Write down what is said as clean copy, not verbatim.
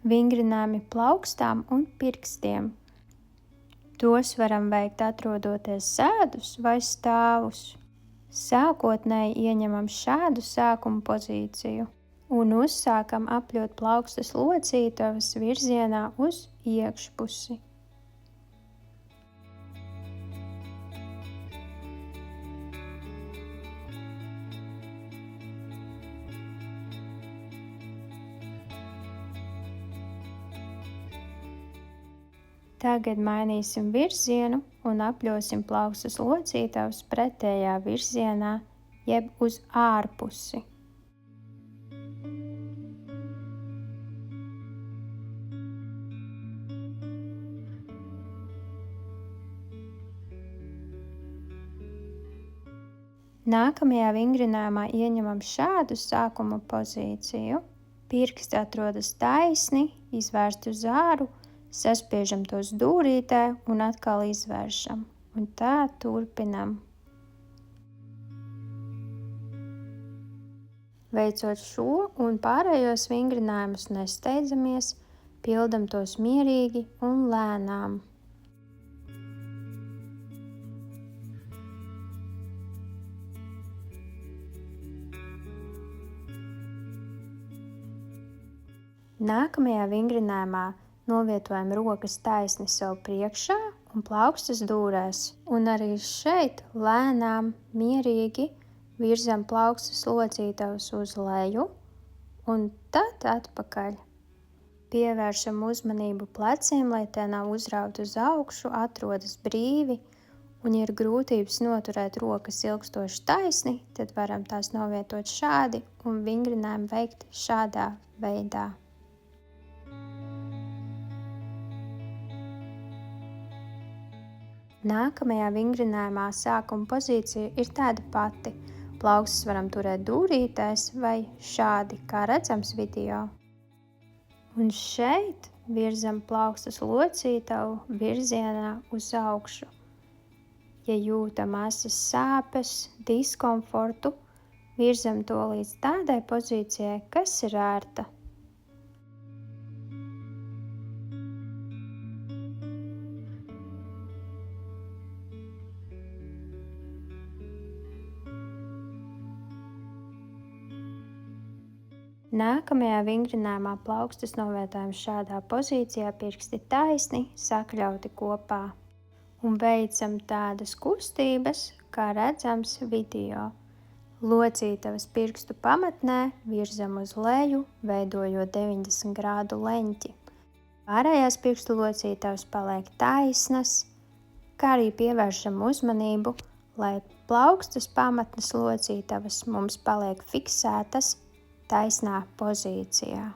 Vingrinājumi plaukstām un pirkstiem. Tos varam veikt atrodoties sēdus vai stāvus. Sākotnēji ieņemam šādu sākuma pozīciju un uzsākam apļot plaukstas locītavas virzienā uz iekšpusi. Tagad mainīsim virzienu un apļosim plaukstas locītavas pretējā virzienā, jeb uz ārpusi. Nākamajā vingrinājumā ieņemam šādu sākuma pozīciju. Pirksti atrodas taisni, izvērsti uz āru, saspiežam tos dūrītē un atkal izvēršam. Un tā turpinam. Veicot šo un pārējos vingrinājumus nesteidzamies, pildam tos mierīgi un lēnām. Nākamajā vingrinājumā novietojam rokas taisni sev priekšā un plaukstas dūrēs. Un arī šeit lēnām, mierīgi virzam plaukstas locītavas uz leju un tad atpakaļ. Pievēršam uzmanību pleciem, lai tie nav uzrauti uz augšu, atrodas brīvi. Un, ja ir grūtības noturēt rokas ilgstoši taisni, tad varam tās novietot šādi un vingrinājumu veikt šādā veidā. Nākamajā vingrinājumā sākuma pozīcija ir tāda pati. Plaukstas varam turēt dūrītēs vai šādi, kā redzams video. Un šeit virzam plaukstas locītavu virzienā uz augšu. Ja jūtam asas sāpes, diskomfortu, virzam to līdz tādai pozīcijai, kas ir ērta. Nākamajā vingrinājumā plaukstas novietojam šādā pozīcijā, pirksti taisni, sakļauti kopā. Un veicam tādas kustības, kā redzams video. Locītavas pirkstu pamatnē virzam uz leju, veidojot 90 grādu leņķi. Pārējās pirkstu locītavas paliek taisnas, kā arī pievēršam uzmanību, lai plaukstas pamatnes locītavas mums paliek fiksētas taisnā pozīcijā.